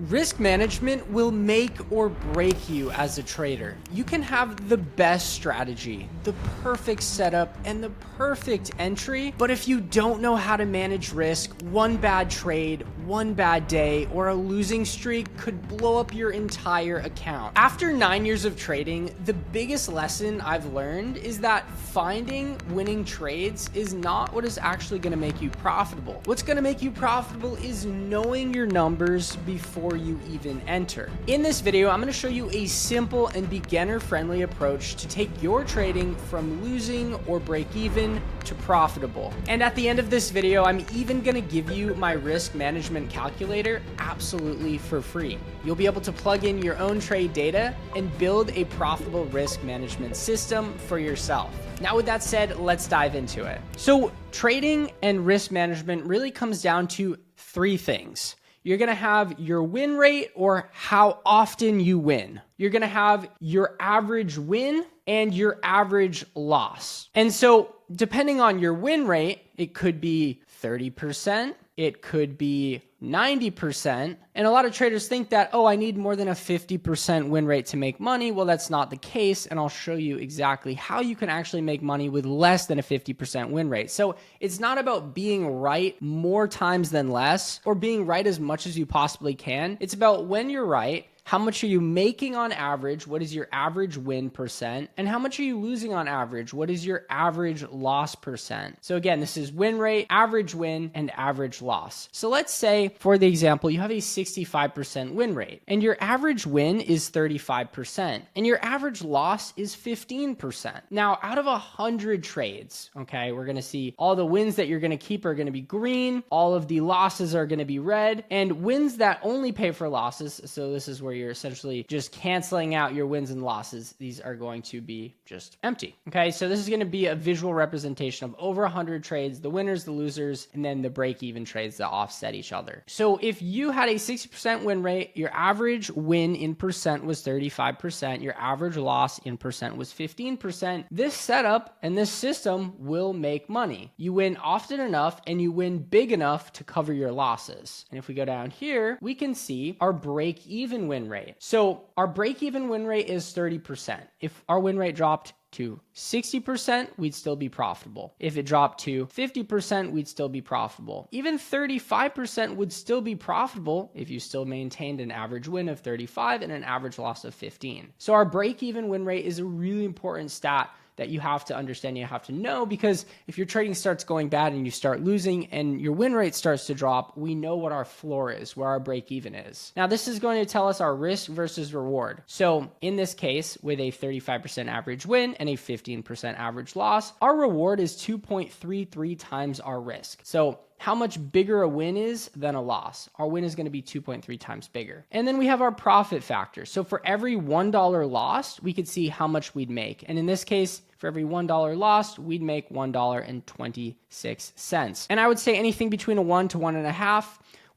Risk management will make or break you as a trader. You can have the best strategy, the perfect setup, and the perfect entry, but if you don't know how to manage risk, one bad trade, one bad day, or a losing streak could blow up your entire account. After 9 years of trading, the biggest lesson I've learned is that finding winning trades is not what is actually going to make you profitable. What's going to make you profitable is knowing your numbers before you even enter. In this video, I'm going to show you a simple and beginner-friendly approach to take your trading from losing or break even to profitable. And at the end of this video, I'm even going to give you my risk management calculator absolutely for free. You'll be able to plug in your own trade data and build a profitable risk management system for yourself. Now, with that said, let's dive into it. So trading and risk management really comes down to three things. You're going to have your win rate, or how often you win. You're going to have your average win and your average loss. And so depending on your win rate, it could be 30%, it could be 90%. And a lot of traders think that, oh, I need more than a 50% win rate to make money. Well, that's not the case. And I'll show you exactly how you can actually make money with less than a 50% win rate. So it's not about being right more times than less, or being right as much as you possibly can. It's about when you're right, how much are you making on average? What is your average win percent? And how much are you losing on average? What is your average loss percent? So again, this is win rate, average win, and average loss. So let's say, for the example, you have a 65% win rate, and your average win is 35%, and your average loss is 15%. Now, out of 100 trades, okay, we're going to see all the wins that you're going to keep are going to be green, all of the losses are going to be red, and wins that only pay for losses, so this is where you're essentially just canceling out your wins and losses. These are going to be just empty. Okay, so this is going to be a visual representation of over 100 trades, the winners, the losers, and then the break-even trades that offset each other. So if you had a 60% win rate, your average win in percent was 35%, your average loss in percent was 15%, this setup and this system will make money. You win often enough and you win big enough to cover your losses. And if we go down here, we can see our break-even win rate. So our break-even win rate is 30%. If our win rate dropped to 60%, we'd still be profitable. If it dropped to 50%, we'd still be profitable. Even 35% would still be profitable if you still maintained an average win of 35 and an average loss of 15. So our break-even win rate is a really important stat that you have to understand, you have to know, because if your trading starts going bad and you start losing and your win rate starts to drop, we know what our floor is, where our break even is. Now, this is going to tell us our risk versus reward. So in this case, with a 35% average win and a 15% average loss, our reward is 2.33 times our risk. So how much bigger a win is than a loss? Our win is going to be 2.3 times bigger. And then we have our profit factor. So for every $1 lost, we could see how much we'd make. And in this case, for every $1 lost, we'd make $1.26. And I would say anything between a 1 to 1.5.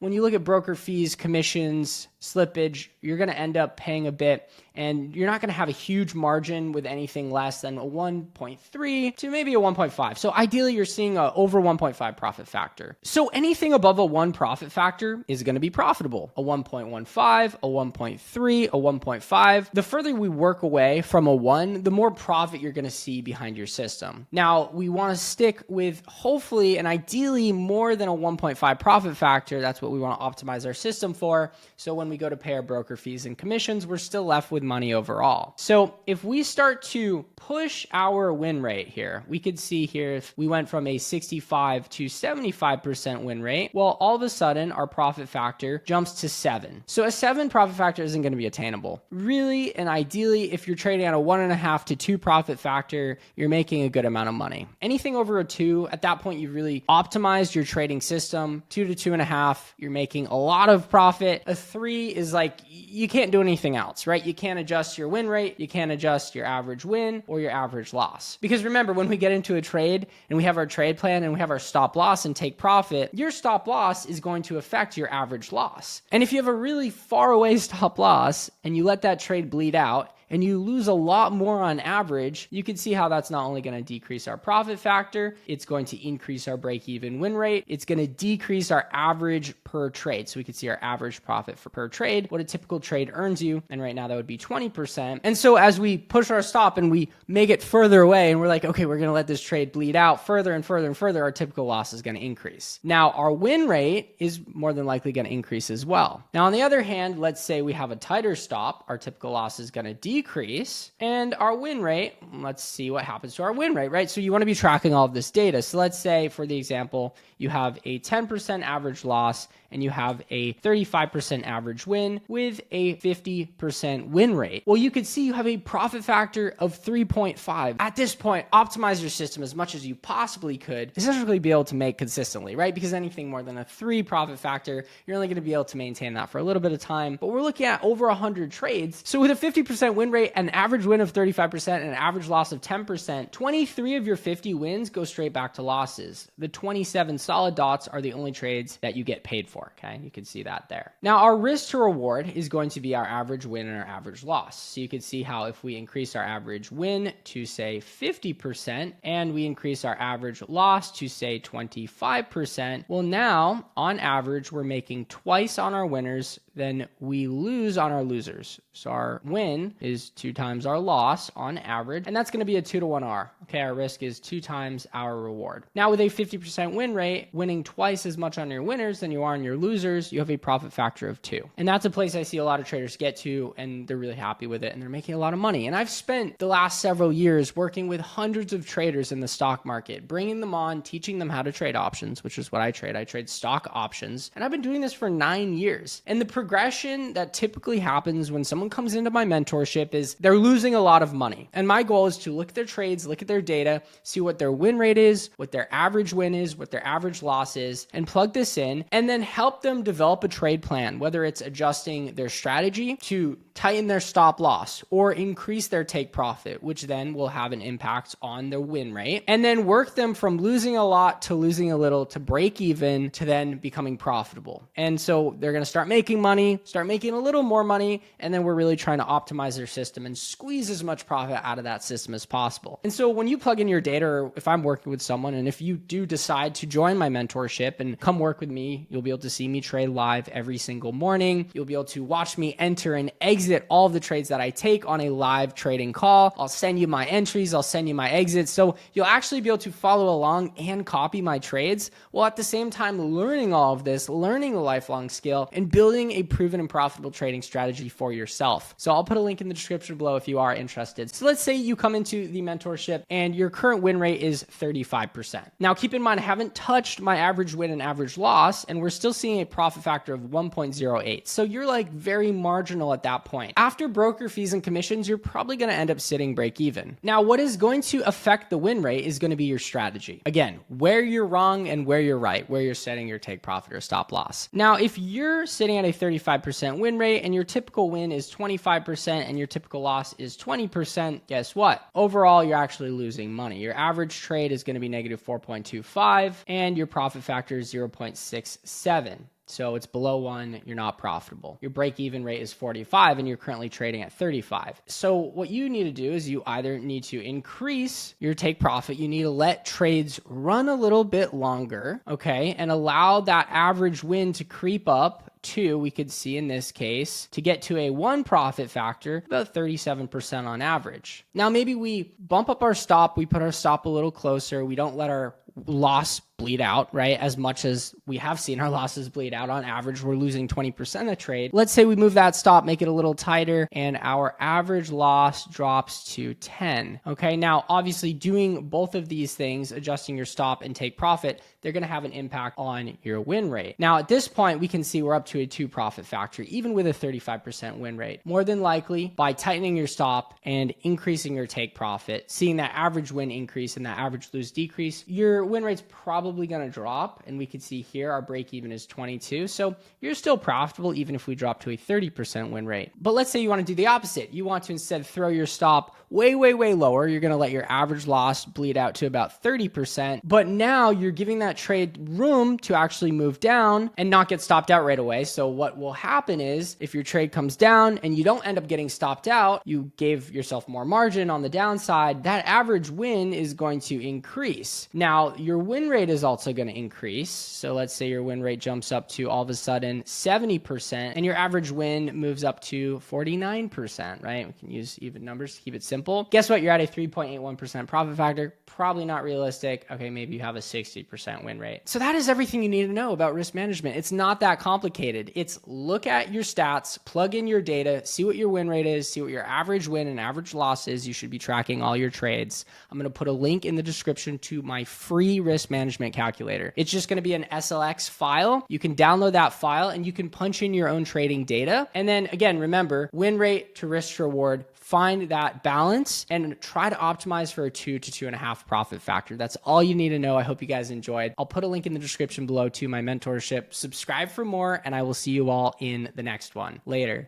When you look at broker fees, commissions, slippage, you're going to end up paying a bit, and you're not going to have a huge margin with anything less than a 1.3 to maybe a 1.5. So ideally, you're seeing a over 1.5 profit factor. So anything above a 1 profit factor is going to be profitable. A 1.15, a 1.3, a 1.5. The further we work away from a 1, the more profit you're going to see behind your system. Now, we want to stick with hopefully and ideally more than a 1.5 profit factor. That's what we want to optimize our system for. So when we go to pay our broker fees and commissions, we're still left with money overall. So if we start to push our win rate here, we could see here if we went from a 65 to 75% win rate, well, all of a sudden our profit factor jumps to 7. So a 7 profit factor isn't going to be attainable. Really and ideally, if you're trading at a 1.5 to 2 profit factor, you're making a good amount of money. Anything over a 2, at that point, you've really optimized your trading system. 2 to 2.5, you're making a lot of profit. A 3 is like, you can't do anything else, right? You can't adjust your win rate. You can't adjust your average win or your average loss. Because remember, when we get into a trade and we have our trade plan and we have our stop loss and take profit, your stop loss is going to affect your average loss. And if you have a really far away stop loss and you let that trade bleed out and you lose a lot more on average, you can see how that's not only going to decrease our profit factor, it's going to increase our break-even win rate, it's going to decrease our average per trade. So we can see our average profit per trade, what a typical trade earns you, and right now that would be 20%. And so as we push our stop and we make it further away and we're like, okay, we're going to let this trade bleed out further and further and further, our typical loss is going to increase. Now, our win rate is more than likely going to increase as well. Now, on the other hand, let's say we have a tighter stop, our typical loss is going to decrease, and our win rate, let's see what happens to our win rate, right? So you want to be tracking all of this data. So let's say, for the example, you have a 10% average loss and you have a 35% average win with a 50% win rate. Well, you could see you have a profit factor of 3.5. At this point, optimize your system as much as you possibly could, essentially be able to make consistently, right? Because anything more than a 3 profit factor, you're only going to be able to maintain that for a little bit of time. But we're looking at over 100 trades. So with a 50% win rate, an average win of 35%, and an average loss of 10%, 23 of your 50 wins go straight back to losses. The 27 solid dots are the only trades that you get paid for. Okay, you can see that there. Now, our risk to reward is going to be our average win and our average loss. So you can see how if we increase our average win to say 50% and we increase our average loss to say 25%, well, now on average, we're making twice on our winners than we lose on our losers. So our win is 2 times our loss on average, and that's going to be a 2-to-1 R. Okay, our risk is 2 times our reward. Now with a 50% win rate, winning twice as much on your winners than you are on your losers, you have a profit factor of 2. And that's a place I see a lot of traders get to, and they're really happy with it, and they're making a lot of money. And I've spent the last several years working with hundreds of traders in the stock market, bringing them on, teaching them how to trade options, which is what I trade. I trade stock options, and I've been doing this for 9 years. And the progression that typically happens when someone comes into my mentorship is they're losing a lot of money. And my goal is to look at their trades, look at their data, see what their win rate is, what their average win is, what their average loss is, and plug this in, and then help them develop a trade plan, whether it's adjusting their strategy to tighten their stop loss or increase their take profit, which then will have an impact on their win rate, and then work them from losing a lot to losing a little to break even to then becoming profitable. And so they're going to start making money, start making a little more money, and then we're really trying to optimize their system and squeeze as much profit out of that system as possible. And so when you plug in your data, or if I'm working with someone, and if you do decide to join my mentorship and come work with me, you'll be able to see me trade live every single morning. You'll be able to watch me enter and exit all of the trades that I take on a live trading call. I'll send you my entries, I'll send you my exits. So you'll actually be able to follow along and copy my trades, while at the same time learning all of this, learning a lifelong skill, and building a proven and profitable trading strategy for yourself. So I'll put a link in the description below if you are interested. So let's say you come into the mentorship and your current win rate is 35%. Now keep in mind, I haven't touched my average win and average loss, and we're still seeing a profit factor of 1.08. So you're like very marginal at that point. After broker fees and commissions, you're probably going to end up sitting break even. Now, what is going to affect the win rate is going to be your strategy. Again, where you're wrong and where you're right, where you're setting your take profit or stop loss. Now, if you're sitting at a 35% win rate and your typical win is 25% and your typical loss is 20%, guess what? Overall, you're actually losing money. Your average trade is going to be negative 4.25 and your profit factor is 0.67. So it's below 1, you're not profitable. Your break-even rate is 45 and you're currently trading at 35. So what you need to do is you either need to increase your take profit, you need to let trades run a little bit longer, okay, and allow that average win to creep up to, we could see in this case, to get to a 1 profit factor, about 37% on average. Now, maybe we bump up our stop, we put our stop a little closer, we don't let our loss bleed out, right? As much as we have seen our losses bleed out, on average, we're losing 20% of trade. Let's say we move that stop, make it a little tighter, and our average loss drops to 10. Okay, now obviously doing both of these things, adjusting your stop and take profit, they're going to have an impact on your win rate. Now at this point, we can see we're up to a 2 profit factor, even with a 35% win rate. More than likely, by tightening your stop and increasing your take profit, seeing that average win increase and that average lose decrease, your win rate's probably probably going to drop, and we can see here our break even is 22. So you're still profitable even if we drop to a 30% win rate. But let's say you want to do the opposite. You want to instead throw your stop way lower. You're going to let your average loss bleed out to about 30%. But now you're giving that trade room to actually move down and not get stopped out right away. So what will happen is if your trade comes down and you don't end up getting stopped out, you gave yourself more margin on the downside, that average win is going to increase. Now, your win rate is also going to increase. So let's say your win rate jumps up to all of a sudden 70% and your average win moves up to 49%, right? We can use even numbers to keep it simple. Guess what? You're at a 3.81% profit factor. Probably not realistic. Okay, maybe you have a 60% win rate. So that is everything you need to know about risk management. It's not that complicated. It's look at your stats, plug in your data, see what your win rate is, see what your average win and average loss is. You should be tracking all your trades. I'm going to put a link in the description to my free risk management calculator. It's just going to be an SLX file. You can download that file and you can punch in your own trading data. And then again, remember, win rate to risk to reward, find that balance and try to optimize for a 2 to 2.5 profit factor. That's all you need to know. I hope you guys enjoyed. I'll put a link in the description below to my mentorship. Subscribe for more, and I will see you all in the next one. Later.